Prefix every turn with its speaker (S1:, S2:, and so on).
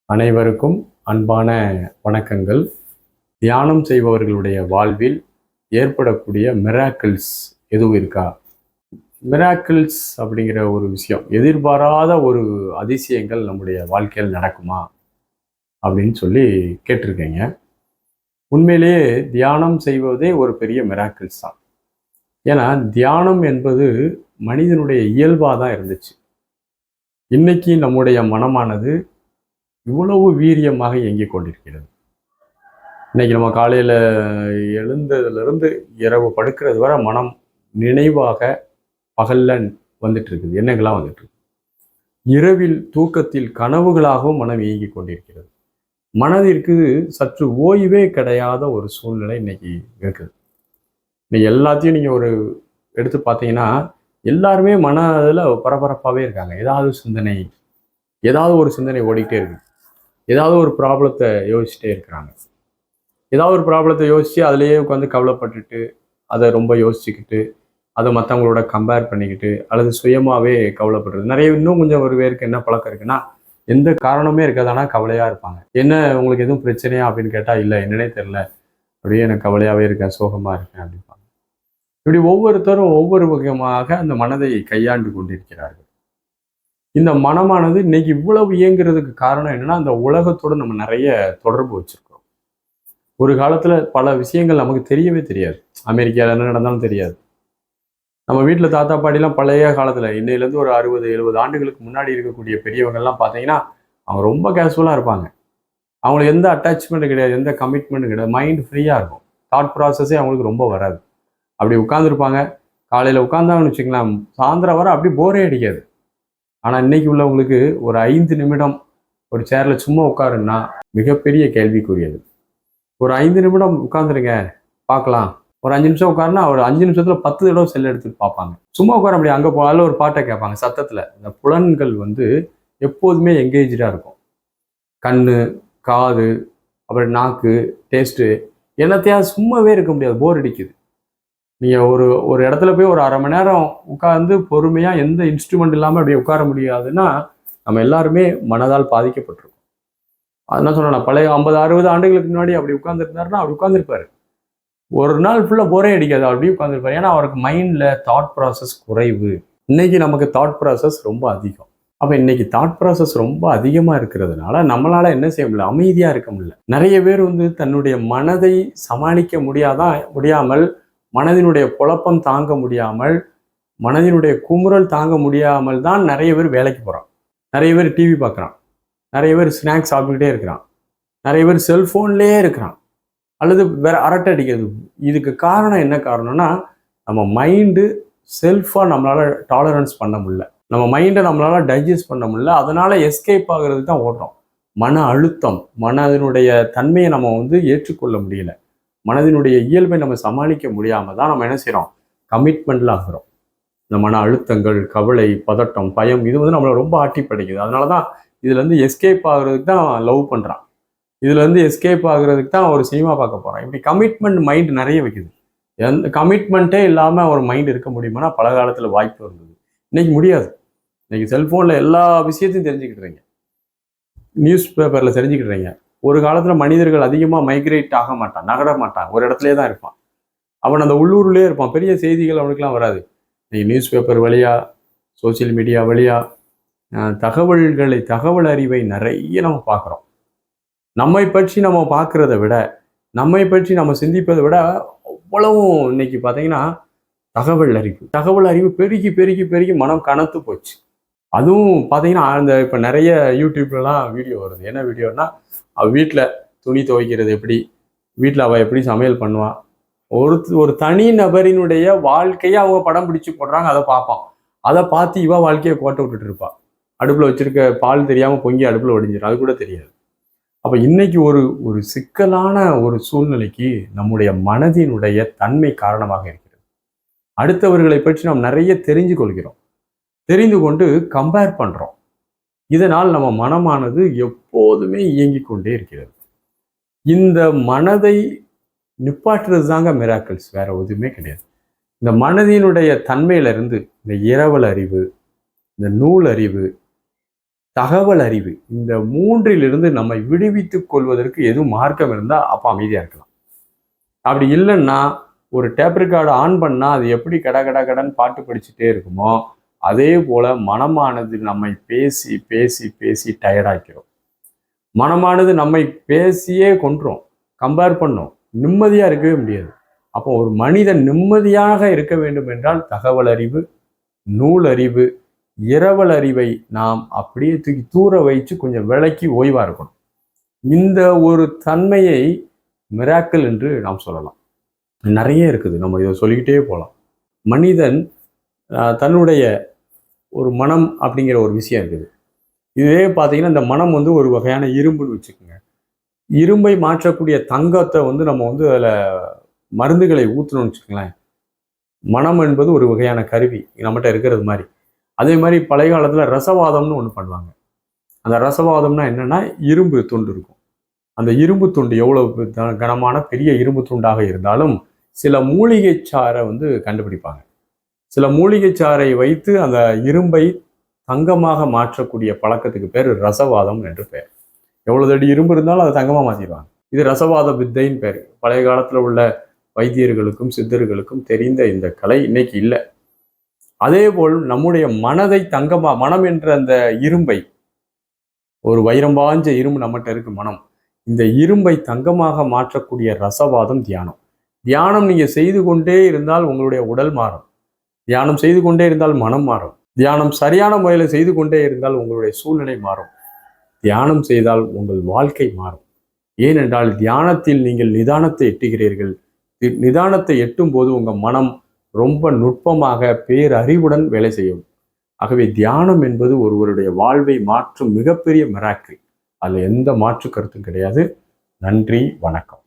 S1: அனைவருக்கும் அன்பான வணக்கங்கள். தியானம் செய்பவர்களுடைய வாழ்வில் ஏற்படக்கூடிய மிராக்கிள்ஸ் எதுவும் இருக்கா? மிராக்கிள்ஸ் அப்படிங்கிற ஒரு விஷயம், எதிர்பாராத ஒரு அதிசயங்கள் நம்முடைய வாழ்க்கையில் நடக்குமா அப்படின்னு சொல்லி கேட்டிருக்கீங்க. உண்மையிலேயே தியானம் செய்வதே ஒரு பெரிய மிராக்கிள்ஸ் தான். ஏன்னா தியானம் என்பது மனிதனுடைய இயல்பாக தான் இருந்துச்சு. இன்னைக்கு நம்முடைய மனமானது இவ்வளவு வீரியமாக இயங்கிக் கொண்டிருக்கிறது. இன்னைக்கு நம்ம காலையில் எழுந்ததுலேருந்து இரவு படுக்கிறது வரை மனம் நினைவாக பகல்ல வந்துட்டு இருக்குது, எண்ணங்களாக வந்துட்டு இருக்கு. இரவில் தூக்கத்தில் கனவுகளாகவும் மனம் இயங்கிக் கொண்டிருக்கிறது. மனதிற்கு சற்று ஓய்வே கிடையாத ஒரு சூழ்நிலை இன்னைக்கு இருக்குது. இன்னைக்கு எல்லாத்தையும் நீங்கள் ஒரு எடுத்து பார்த்தீங்கன்னா எல்லாருமே மனதில் பரபரப்பாகவே இருக்காங்க. ஏதாவது ஒரு சிந்தனை ஓடிக்கிட்டே இருக்கு. ஏதாவது ஒரு ப்ராப்ளத்தை யோசிச்சுட்டே இருக்கிறாங்க. ஏதாவது ஒரு ப்ராப்ளத்தை யோசித்து அதிலேயே உட்காந்து கவலைப்பட்டுட்டு அதை ரொம்ப யோசிச்சுக்கிட்டு அதை மற்றவங்களோட கம்பேர் பண்ணிக்கிட்டு அல்லது சுயமாகவே கவலைப்படுறது. இன்னும் கொஞ்சம் ஒரு பேருக்கு என்ன பழக்கம் இருக்குன்னா, எந்த காரணமே இருக்காது, ஆனால் கவலையாக இருப்பாங்க. என்ன உங்களுக்கு எதுவும் பிரச்சனையா அப்படின்னு கேட்டால், இல்லை என்னன்னே தெரில, அப்படியே எனக்கு கவலையாகவே இருக்கேன், சோகமாக இருக்கேன் அப்படிப்பாங்க. இப்படி ஒவ்வொருத்தரும் ஒவ்வொரு வகையாக அந்த மனதை கையாண்டு கொண்டிருக்கிறார்கள். இந்த மனமானது இன்னைக்கு இவ்வளவு இயங்குறதுக்கு காரணம் என்னன்னா, அந்த உலகத்தோடு நம்ம நிறைய தொடர்பு வச்சிருக்கோம். ஒரு காலத்துல பல விஷயங்கள் நமக்கு தெரியவே தெரியாது. அமெரிக்காவில் என்ன நடந்தாலும் தெரியாது. நம்ம வீட்டில் தாத்தா பாட்டிலாம் பழைய காலத்துல இன்னையிலேருந்து ஒரு 60-70 ஆண்டுகளுக்கு முன்னாடி இருக்கக்கூடிய பெரியவங்கள்லாம் பார்த்தீங்கன்னா, அவங்க ரொம்ப கேஷுவலாக இருப்பாங்க. அவங்களுக்கு எந்த அட்டாச்மெண்ட் கிடையாது, எந்த கமிட்மெண்ட்டும் கிடையாது. மைண்ட் ஃப்ரீயாக இருக்கும். தாட் ப்ராசஸே அவங்களுக்கு ரொம்ப வராது. அப்படி உட்காந்துருப்பாங்க. காலையில் உட்காந்தாங்கன்னு வச்சுக்கலாம், சாயந்தரம் வர அப்படி போரே அடிக்காது. ஆனால் இன்னைக்கு உள்ளவங்களுக்கு ஒரு 5 நிமிடம் ஒரு சேரில் சும்மா உட்காருன்னா மிகப்பெரிய கேள்விக்குரியது. ஒரு 5 நிமிடம் உட்காந்துருங்க பார்க்கலாம். ஒரு 5 நிமிஷம் உட்காருன்னா ஒரு 5 நிமிஷத்துல 10 தடவை செல் எடுத்துட்டு பார்ப்பாங்க. சும்மா உட்கார முடியாது. அங்கே போனாலும் ஒரு பாட்டை கேட்பாங்க சத்தத்தில். இந்த புலன்கள் எப்போதுமே எங்கேஜாக இருக்கும். கண்ணு, காது, அப்புறம் நாக்கு, டேஸ்ட்டு, என்னத்தையாவது சும்மாவே இருக்க முடியாது, போர் அடிக்குது. நீங்கள் ஒரு இடத்துல போய் ஒரு 1/2 மணி நேரம் உட்கார்ந்து பொறுமையாக எந்த இன்ஸ்ட்ருமெண்ட் இல்லாமல் அப்படியே உட்கார முடியாதுன்னா நம்ம எல்லாருமே மனதால் பாதிக்கப்பட்டிருக்கோம். அதெல்லாம் சொல்லலாம். பழைய 50-60 ஆண்டுகளுக்கு முன்னாடி அப்படி உட்காந்துருந்தாருன்னா அப்படி உட்காந்துருப்பாரு. ஒரு நாள் ஃபுல்லாக போரே அடிக்காது, அப்படியே உட்காந்துருப்பாரு. ஏன்னா அவருக்கு மைண்டில் தாட் ப்ராசஸ் குறைவு. இன்னைக்கு நமக்கு தாட் ப்ராசஸ் ரொம்ப அதிகம். அப்போ இன்னைக்கு தாட் ப்ராசஸ் ரொம்ப அதிகமாக இருக்கிறதுனால நம்மளால என்ன செய்ய முடியல, அமைதியாக இருக்க முடியல. நிறைய பேர் தன்னுடைய மனதை சமாளிக்க முடியாமல், மனதினுடைய குழப்பம் தாங்க முடியாமல், மனதினுடைய குமுறல் தாங்க முடியாமல் தான் நிறைய பேர் வேலைக்கு போகிறான், நிறைய பேர் டிவி பார்க்குறான், நிறைய பேர் ஸ்நாக்ஸ் சாப்பிட்டுக்கிட்டே இருக்கிறான், நிறைய பேர் செல்ஃபோன்லேயே இருக்கிறான், அல்லது வேற அரட்டை அடிக்கிறது. இதுக்கு காரணம் என்ன காரணம்னா, நம்ம மைண்டு செல்ஃபாக நம்மளால் டாலரன்ஸ் பண்ண முடியல, நம்ம மைண்டை நம்மளால் டைஜஸ்ட் பண்ண முடியல. அதனால எஸ்கேப் ஆகிறதுக்கு தான் ஓடுறோம். மன அழுத்தம், மனதினுடைய தன்மையை நம்ம ஏற்றுக்கொள்ள முடியல, மனதினுடைய இயல்பை நம்ம சமாளிக்க முடியாமல் தான் நம்ம என்ன செய்கிறோம், கமிட்மெண்ட்ல ஆகிறோம். இந்த மன அழுத்தங்கள், கவலை, பதட்டம், பயம் இது நம்மளை ரொம்ப ஆட்டி படைக்குது. அதனால தான் இதுலேருந்து எஸ்கேப் ஆகுறதுக்கு தான் லவ் பண்ணுறான், இதுலேருந்து எஸ்கேப் ஆகுறதுக்கு தான் ஒரு சினிமா பார்க்க போகிறான். இப்படி கமிட்மெண்ட் மைண்ட் நிறைய வைக்குது. எந்த கமிட்மெண்ட்டே இல்லாமல் ஒரு மைண்ட் இருக்க முடியுமானா பல காலத்தில் வாய்ப்பு இருந்தது. இன்னைக்கு முடியாது. இன்னைக்கு செல்ஃபோனில் எல்லா விஷயத்தையும் தெரிஞ்சுக்கிட்டுறீங்க, நியூஸ் பேப்பரில் தெரிஞ்சுக்கிட்டுறீங்க. ஒரு காலத்தில் மனிதர்கள் அதிகமாக மைக்ரேட் ஆக மாட்டான், நகர மாட்டான், ஒரு இடத்துலே தான் இருப்பான். அவன் அந்த உள்ளூர்லேயே இருப்பான். பெரிய செய்திகள் அவனுக்குலாம் வராது. இன்னைக்கு நியூஸ் பேப்பர் வழியாக, சோசியல் மீடியா வழியாக தகவல் அறிவை நிறைய நம்ம பார்க்குறோம். நம்மை பற்றி நம்ம பார்க்குறத விட, நம்மை பற்றி நம்ம சிந்திப்பதை விட அவ்வளவும் இன்னைக்கு பார்த்தீங்கன்னா தகவல் அறிவு பெருகி பெருகி பெருகி மனம் கனத்து போச்சு. அதுவும் பார்த்தீங்கன்னா இப்போ நிறைய யூடியூப்லலாம் வீடியோ வருது. என்ன வீடியோன்னா, அவள் வீட்டில் துணி துவைக்கிறது எப்படி, வீட்டில் அவள் எப்படி சமையல் பண்ணுவான், ஒரு தனி நபரினுடைய வாழ்க்கையை அவங்க படம் பிடிச்சி போடுறாங்க. அதை பார்ப்பான். அதை பார்த்து இவ வாழ்க்கையை கோட்டை விட்டுட்டு இருப்பாள். அடுப்பில் வச்சிருக்க பால் தெரியாமல் பொங்கி அடுப்பில் ஒடிஞ்சிடும், அது கூட தெரியாது. அப்போ இன்னைக்கு ஒரு சிக்கலான ஒரு சூழ்நிலைக்கு நம்முடைய மனதினுடைய தன்மை காரணமாக இருக்கிறது. அடுத்தவர்களை பற்றி நாம் நிறைய தெரிந்து கொண்டு கம்பேர் பண்ணுறோம். இதனால் நம்ம மனமானது எப்போதுமே இயங்கிக் கொண்டே இருக்கிறது. இந்த மனதை நிப்பாட்டுறது தாங்க மிராக்கிள்ஸ், வேற எதுவுமே கிடையாது. இந்த மனதினுடைய தன்மையிலிருந்து இந்த இரவல் அறிவு, இந்த நூல் அறிவு, தகவல் அறிவு, இந்த மூன்றிலிருந்து நம்மை விடுவித்துக் கொள்வதற்கு எதுவும் மார்க்கம் இருந்தால் அப்போ அமைதியாக இருக்கலாம். அப்படி இல்லைன்னா ஒரு டேப் ரெக்கார்டு ஆன் பண்ணால் அது எப்படி கட கட கடன் பாட்டு படிச்சுட்டே இருக்குமோ அதே போல் மனமானது நம்மை பேசி பேசி பேசி டயர்டாக்கிறோம். மனமானது நம்மை பேசியே கொன்றோம், கம்பேர் பண்ணோம், நிம்மதியாக இருக்கவே முடியாது. அப்போ ஒரு மனிதன் நிம்மதியாக இருக்க வேண்டும் என்றால் தகவல் அறிவு, நூல் அறிவு, இரவல் அறிவை நாம் அப்படியே தூக்கி தூர வைத்து கொஞ்சம் விலக்கி ஓய்வாக இருக்கணும். இந்த ஒரு தன்மையை மிராக்கிள் என்று நாம் சொல்லலாம். நிறைய இருக்குது, நம்ம இதை சொல்லிக்கிட்டே போகலாம். மனிதன் தன்னுடைய ஒரு மனம் அப்படிங்கிற ஒரு விஷயம் இருக்குது. இதே பார்த்தீங்கன்னா இந்த மனம் வந்து ஒரு வகையான இரும்புன்னு வச்சுக்கோங்க. இரும்பை மாற்றக்கூடிய தங்கத்தை வந்து நம்ம வந்து அதில் மருந்துகளை ஊற்றணும்னு வச்சுக்கோங்களேன். மனம் என்பது ஒரு வகையான கருவி நம்மகிட்ட இருக்கிறது மாதிரி. அதே மாதிரி பழைய காலத்தில் ரசவாதம்னு ஒன்று பண்ணுவாங்க. அந்த ரசவாதம்னா என்னென்னா இரும்பு துண்டு இருக்கும். அந்த இரும்பு துண்டு எவ்வளவு கனமான பெரிய இரும்பு துண்டாக இருந்தாலும் சில மூலிகை சாறை வந்து கண்டுபிடிப்பாங்க. சில மூலிகை சாறை வைத்து அந்த இரும்பை தங்கமாக மாற்றக்கூடிய பழக்கத்துக்கு பேர் ரசவாதம் என்று பெயர். எவ்வளவு அடி இரும்பு இருந்தாலும் அதை தங்கமாக மாற்றிடுவாங்க. இது ரசவாத வித்தைன்னு பேர். பழைய காலத்தில் உள்ள வைத்தியர்களுக்கும் சித்தர்களுக்கும் தெரிந்த இந்த கலை இன்னைக்கு இல்லை. அதே போல் நம்முடைய மனதை மனம் என்ற அந்த இரும்பை, ஒரு வைரம் பாஞ்ச இரும்பு நம்மகிட்ட இருக்கு மனம், இந்த இரும்பை தங்கமாக மாற்றக்கூடிய ரசவாதம் தியானம். தியானம் நீங்க செய்து கொண்டே இருந்தால் உங்களுடைய உடல் மாறும். தியானம் செய்து கொண்டே இருந்தால் மனம் மாறும். தியானம் சரியான முறையில் செய்து கொண்டே இருந்தால் உங்களுடைய சூழ்நிலை மாறும். தியானம் செய்தால் உங்கள் வாழ்க்கை மாறும். ஏனென்றால் தியானத்தில் நீங்கள் நிதானத்தை எட்டுகிறீர்கள். நிதானத்தை எட்டும் போது உங்கள் மனம் ரொம்ப நுட்பமாக பேரறிவுடன் வேலை செய்யும். ஆகவே தியானம் என்பது ஒருவருடைய வாழ்வை மாற்றும் மிகப்பெரிய மிராக்கிள். அதில் எந்த மாற்று கருத்தும் கிடையாது. நன்றி, வணக்கம்.